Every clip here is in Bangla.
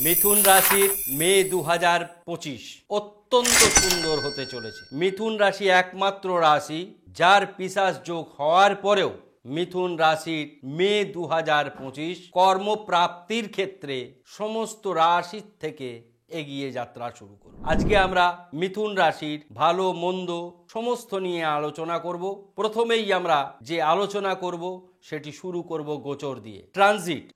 মিথুন রাশির মে 2025 অত্যন্ত সুন্দর হতে চলেছে। মিথুন রাশি একমাত্র রাশি যার পিশাচ যোগ হওয়ার পরেও মিথুন রাশির মে 2025 কর্মপ্রাপ্তির ক্ষেত্রে সমস্ত রাশির থেকে এগিয়ে যাত্রা শুরু করব। আজকে আমরা মিথুন রাশির ভালো মন্দ সমস্ত নিয়ে আলোচনা করব। প্রথমেই আমরা যে আলোচনা করব সেটি শুরু করব গোচর দিয়ে।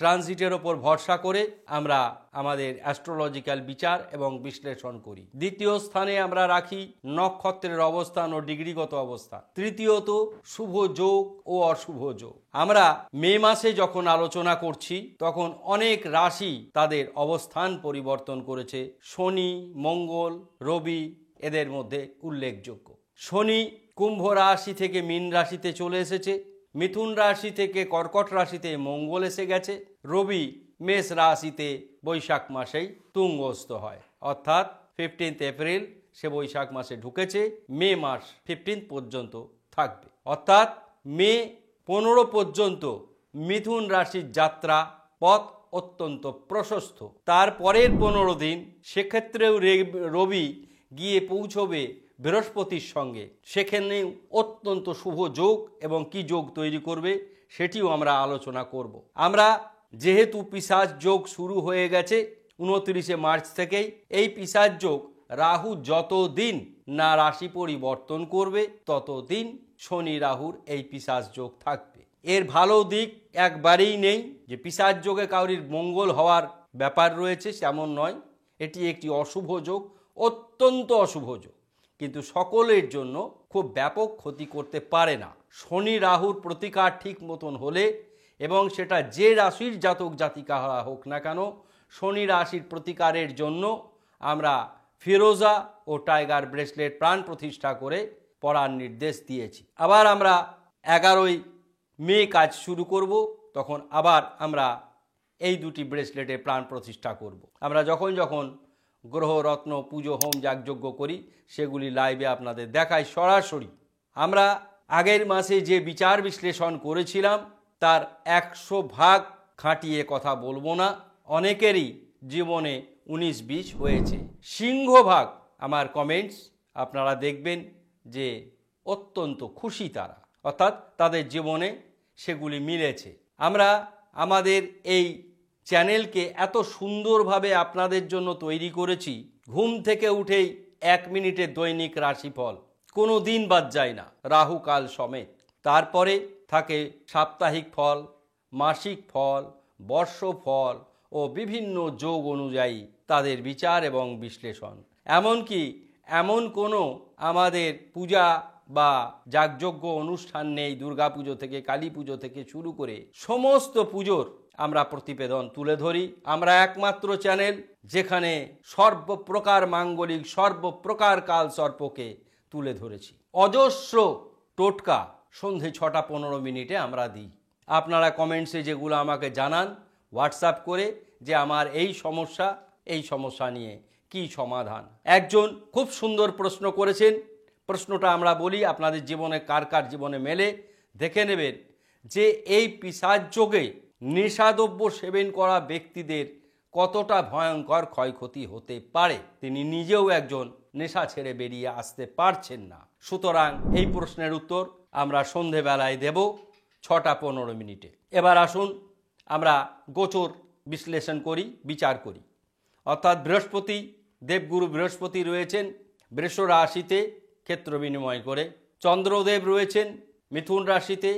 ট্রানজিটের ওপর ভরসা করে আমরা আমাদের অ্যাস্ট্রোলজিক্যাল বিচার এবং বিশ্লেষণ করি। দ্বিতীয় স্থানে আমরা রাখি নক্ষত্রের অবস্থান ও ডিগ্রিগত অবস্থান। তৃতীয়ত শুভ যোগ ও অশুভ যোগ। আমরা মে মাসে যখন আলোচনা করছি তখন অনেক রাশি তাদের অবস্থান পরিবর্তন করেছে। শনি, মঙ্গল, রবি এদের মধ্যে উল্লেখযোগ্য। শনি কুম্ভ রাশি থেকে মীন রাশিতে চলে এসেছে। মিথুন রাশি থেকে কর্কট রাশিতে মঙ্গল এসে গেছে। রবি মেষ রাশিতে বৈশাখ মাসেই তুঙ্গস্থ হয়, অর্থাৎ 15 এপ্রিল সে বৈশাখ মাসে ঢুকেছে। মে মাস 15 পর্যন্ত থাকবে, অর্থাৎ মে 15 পর্যন্ত মিথুন রাশির যাত্রা পথ অত্যন্ত প্রশস্ত। তারপরের 15 দিন সেক্ষেত্রেও রবি গিয়ে পৌঁছবে বৃহস্পতির সঙ্গে। সেখানেও অত্যন্ত শুভ যোগ এবং কি যোগ তৈরি করবে সেটিও আমরা আলোচনা করব। আমরা যেহেতু পিশাচ যোগ শুরু হয়ে গেছে 29 মার্চ থেকেই, এই পিশাচ যোগ রাহু যতদিন না রাশি পরিবর্তন করবে ততদিন শনি রাহুর এই পিশাচ যোগ থাকবে। এর ভালো দিক একবারেই নেই যে পিশাচ যোগে কাউরির মঙ্গল হওয়ার ব্যাপার রয়েছে, তেমন নয়। এটি একটি অশুভ যোগ, অত্যন্ত অশুভ যোগ, কিন্তু সকলের জন্য খুব ব্যাপক ক্ষতি করতে পারে না। শনি রাহুর প্রতিকার ঠিক মতন হলে, এবং সেটা যে রাশির জাতক জাতিকা হোক না কেন, শনি রাশির প্রতিকারের জন্য আমরা ফিরোজা ও টাইগার ব্রেসলেট প্রাণ প্রতিষ্ঠা করে পড়ার নির্দেশ দিয়েছি। আবার আমরা 11ই মে কাজ শুরু করব, তখন আবার আমরা এই দুটি ব্রেসলেটের প্রাণ প্রতিষ্ঠা করব। আমরা যখন যখন গ্রহ রত্ন পুজো হোম যাগযজ্ঞ করি সেগুলি লাইভে আপনাদের দেখাই সরাসরি। আমরা আগের মাসে যে বিচার বিশ্লেষণ করেছিলাম তার 100 ভাগ খাটিয়ে কথা বলবো না। অনেকেরই জীবনে 19-20 হয়েছে। সিংহভাগ আমার কমেন্টস আপনারা দেখবেন যে অত্যন্ত খুশি তারা, অর্থাৎ তাদের জীবনে সেগুলি মিলেছে। আমরা আমাদের এই চ্যানেলকে এত সুন্দরভাবে আপনাদের জন্য তৈরি করেছি। ঘুম থেকে উঠেই 1 মিনিটের দৈনিক রাশিফল, কোনো দিন বাদ যায় না, রাহু কাল সমেত। তারপরে থাকে সাপ্তাহিক ফল, মাসিক ফল, বর্ষ ফল ও বিভিন্ন যোগ অনুযায়ী তাদের বিচার এবং বিশ্লেষণ। এমনকি এমন কোনো আমাদের পূজা বা যাগযজ্ঞ অনুষ্ঠান নেই, দুর্গাপুজো থেকে কালী পুজো থেকে শুরু করে সমস্ত পুজোর আমরা প্রতিবেদন তুলে ধরি। আমরা একমাত্র চ্যানেল যেখানে সর্বপ্রকার মাঙ্গলিক সর্বপ্রকার কাল সর্পকে তুলে ধরেছি। অজস্র টোটকা সন্ধে 6:15 আমরা দিই। আপনারা কমেন্টসে যেগুলো আমাকে জানান হোয়াটসঅ্যাপ করে যে আমার এই সমস্যা নিয়ে কি সমাধান। একজন খুব সুন্দর প্রশ্ন করেছেন, প্রশ্নটা আমরা বলি, আপনাদের জীবনে কার কার জীবনে মেলে দেখে নেবেন যে এই পিশাচ যোগে নেশাদ্রব্য সেবন করা ব্যক্তিদের কতটা ভয়ঙ্কর ক্ষয়ক্ষতি হতে পারে। তিনি নিজেও একজন নেশা ছেড়ে বেরিয়ে আসতে পারছেন না। সুতরাং এই প্রশ্নের উত্তর আমরা সন্ধেবেলায় দেব 6:15। এবার আসুন আমরা গোচর বিশ্লেষণ করি, বিচার করি। অর্থাৎ বৃহস্পতি, দেবগুরু বৃহস্পতি রয়েছেন বৃষ রাশিতে ক্ষেত্র বিনিময় করে। চন্দ্রদেব রয়েছেন মিথুন রাশিতে,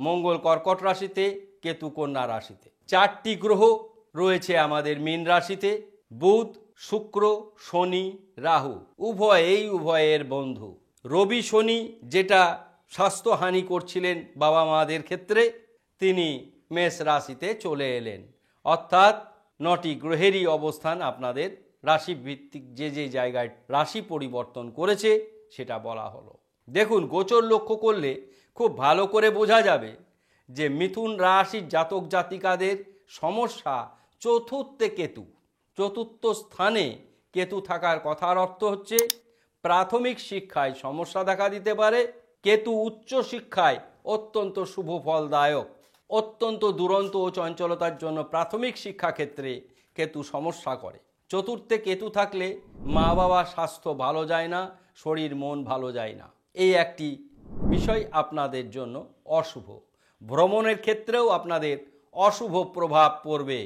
মঙ্গল কর্কট রাশিতে, কেতু কন্যা রাশিতে। 4টি গ্রহ রয়েছে আমাদের মীন রাশিতে, বুধ, শুক্র, শনি, রাহু, উভয়ের বন্ধু। রবি শনি যেটা স্বাস্থ্যহানি করছিলেন বাবা মাদের ক্ষেত্রে, তিনি মেষ রাশিতে চলে এলেন। অর্থাৎ 9টি গ্রহেরই অবস্থান আপনাদের রাশি ভিত্তিক যে যে জায়গায় রাশি পরিবর্তন করেছে সেটা বলা হলো। দেখুন, গোচর লক্ষ্য করলে খুব ভালো করে বোঝা যাবে যে মিথুন রাশির জাতক জাতিকাদের সমস্যা চতুর্থে কেতু। চতুর্থ স্থানে কেতু থাকার কথার অর্থ হচ্ছে প্রাথমিক শিক্ষায় সমস্যা দেখা দিতে পারে। কেতু উচ্চ শিক্ষায় অত্যন্ত শুভ ফলদায়ক। অত্যন্ত দুরন্ত ও চঞ্চলতার জন্য প্রাথমিক শিক্ষাক্ষেত্রে কেতু সমস্যা করে। চতুর্থে কেতু থাকলে মা বাবার স্বাস্থ্য ভালো যায় না, শরীর মন ভালো যায় না। এই একটি বিষয় আপনাদের জন্য অশুভ। ভ্রমণের ক্ষেত্রেও আপনাদের অশুভ প্রভাব পড়বে,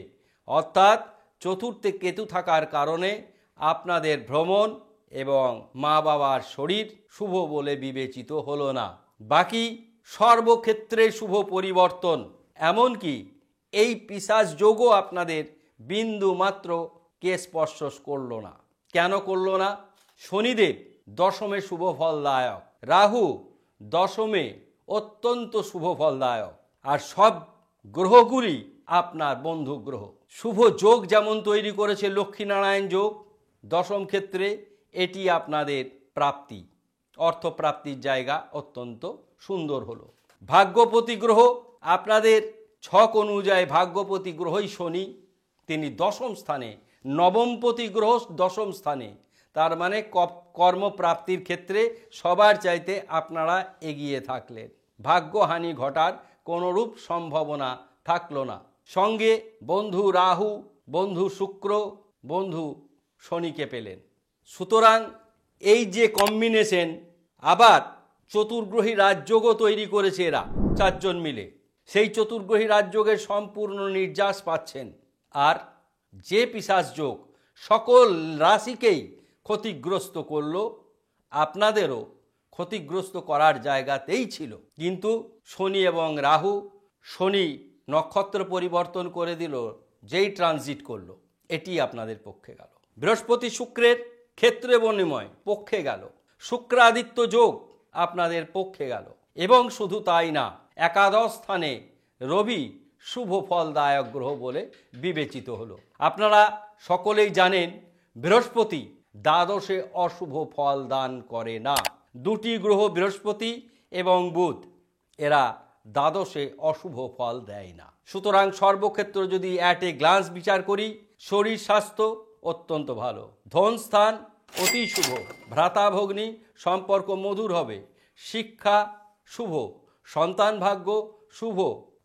অর্থাৎ চতুর্থে কেতু থাকার কারণে আপনাদের ভ্রমণ এবং মা বাবার শরীর শুভ বলে বিবেচিত হলো না। বাকি সর্বক্ষেত্রে শুভ পরিবর্তন, এমনকি এই পিশাচ যোগও আপনাদের বিন্দু মাত্র কে স্পর্শ করল না। কেন করল না? শনিদেব দশমে শুভ ফলদায়ক, রাহু দশমে অত্যন্ত শুভ ফলদায়ক, আর সব গ্রহগুলি আপনার বন্ধু গ্রহ। শুভ যোগ যেমন তৈরি করেছে লক্ষ্মীনারায়ণ যোগ দশম ক্ষেত্রে, এটি আপনাদের প্রাপ্তি, অর্থপ্রাপ্তির জায়গা অত্যন্ত সুন্দর হলো। ভাগ্যপতি গ্রহ আপনাদের ছক অনুযায়ী ভাগ্যপতি গ্রহই শনি, তিনি দশম স্থানে, নবমপতি গ্রহ দশম স্থানে, তার মানে কর্মপ্রাপ্তির ক্ষেত্রে সবার চাইতে আপনারা এগিয়ে থাকলেন। ভাগ্যহানি ঘটার কোনোরূপ সম্ভাবনা থাকলো না। সঙ্গে বন্ধু রাহু, বন্ধু শুক্র, বন্ধু শনিকে পেলেন। সুতরাং এই যে কম্বিনেশন, আবার চতুর্গ্রহী রাজযোগও তৈরি করেছে এরা চারজন মিলে, সেই চতুর্গ্রহী রাজযোগের সম্পূর্ণ নির্যাস পাচ্ছেন। আর যে পিশাচ যোগ সকল রাশিকেই ক্ষতিগ্রস্ত করলো, আপনাদেরও ক্ষতিগ্রস্ত করার জায়গাতেই ছিল। কিন্তু শনি এবং রাহু, শনি নক্ষত্র পরিবর্তন করে দিল, যেই ট্রানজিট করলো, এটি আপনাদের পক্ষে গেল। বৃহস্পতি শুক্রের ক্ষেত্রে বর্ণময় পক্ষে গেল, শুক্রাদিত্য যোগ আপনাদের পক্ষে গেল। এবং শুধু তাই না, একাদশ স্থানে রবি শুভ ফলদায়ক গ্রহ বলে বিবেচিত হলো। আপনারা সকলেই জানেন বৃহস্পতি দ্বাদশে অশুভ ফল দান করে না। দুটি গ্রহ বৃহস্পতি এবং বুধ, এরা দ্বাদশে অশুভ ফল দেয় না। সুতরাং সর্বক্ষেত্র যদি অ্যাট এ গ্লান্স বিচার করি, শরীর স্বাস্থ্য অত্যন্ত ভালো, ধনস্থান অতি শুভ, ভ্রাতাভগ্নী সম্পর্ক মধুর হবে, শিক্ষা শুভ, সন্তান ভাগ্য শুভ,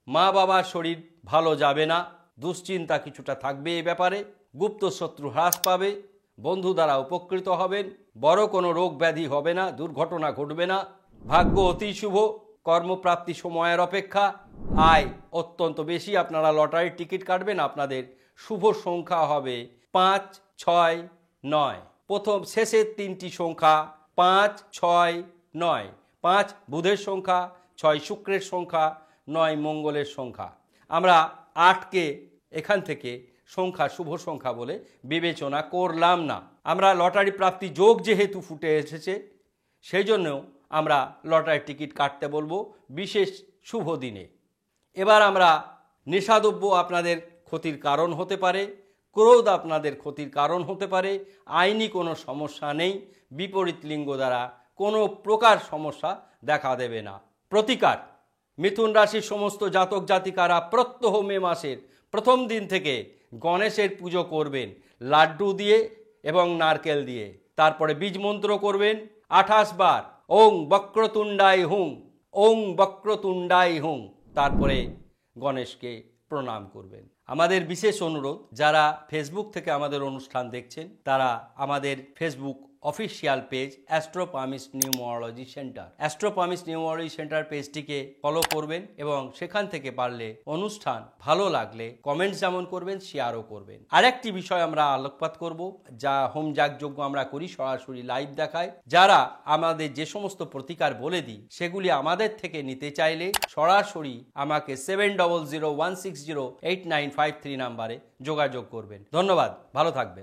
মা বাবার শরীর ভালো যাবে না, দুশ্চিন্তা কিছুটা থাকবে এই ব্যাপারে, গুপ্ত শত্রু হ্রাস পাবে, বন্ধু দ্বারা উপকৃত হবেন, বড় কোনো রোগ ব্যাধি হবে না, দুর্ঘটনা ঘটবে না, ভাগ্য অতি শুভ, কর্মপ্রাপ্তি সময়ের অপেক্ষা, আয় অত্যন্ত বেশি। আপনারা লটারির টিকিট কাটবেন, আপনাদের শুভ সংখ্যা হবে 5, 6, 9। প্রথম শেষের তিনটি সংখ্যা 5, 6, 9। 5 বুধের সংখ্যা, 6 শুক্রের সংখ্যা, 9 মঙ্গলের সংখ্যা। আমরা 8কে এখান থেকে সংখ্যা শুভ সংখ্যা বলে বিবেচনা করলাম না। আমরা লটারি প্রাপ্তি যোগ যেহেতু ফুটে এসেছে, সেই জন্য আমরা লটারির টিকিট কাটতে বলবো বিশেষ শুভ দিনে। এবার আমরা নেশাদ্রব্য আপনাদের ক্ষতির কারণ হতে পারে, ক্রোধ আপনাদের ক্ষতির কারণ হতে পারে, আইনি কোনো সমস্যা নেই, বিপরীত লিঙ্গ দ্বারা কোনো প্রকার সমস্যা দেখা দেবে না। প্রতিকার, মিথুন রাশির সমস্ত জাতক জাতিকারা প্রত্যহ মে মাসের প্রথম দিন থেকে গণেশের পুজো করবেন লাড্ডু দিয়ে এবং নারকেল দিয়ে। তারপরে বীজ মন্ত্র করবেন 28 বার, ওং বক্রতুণ্ডাই হুং, ওং বক্রতুণ্ডাই হুং। তারপরে গণেশকে প্রণাম করবেন। আমাদের বিশেষ অনুরোধ, যারা ফেসবুক থেকে আমাদের অনুষ্ঠান দেখছেন, তারা আমাদের Facebook official page astropalmist numerology centre, astropalmist numerology centre পেজটিকে ফলো করবেন এবং সেখান থেকে পারলে অনুষ্ঠান ভালো লাগলে কমেন্টস যেমন করবেন, শেয়ারও করবেন। আরেকটি বিষয় আমরা আলোকপাত করব, যা হোম যাগযজ্ঞ আমরা করি, সরাসরি লাইভ দেখায়। যারা আমাদের যে সমস্ত প্রতিকার বলে দিই সেগুলি আমাদের থেকে নিতে চাইলে সরাসরি আমাকে 7001608953 নাম্বারে যোগাযোগ করবেন। ধন্যবাদ, ভালো থাকবেন।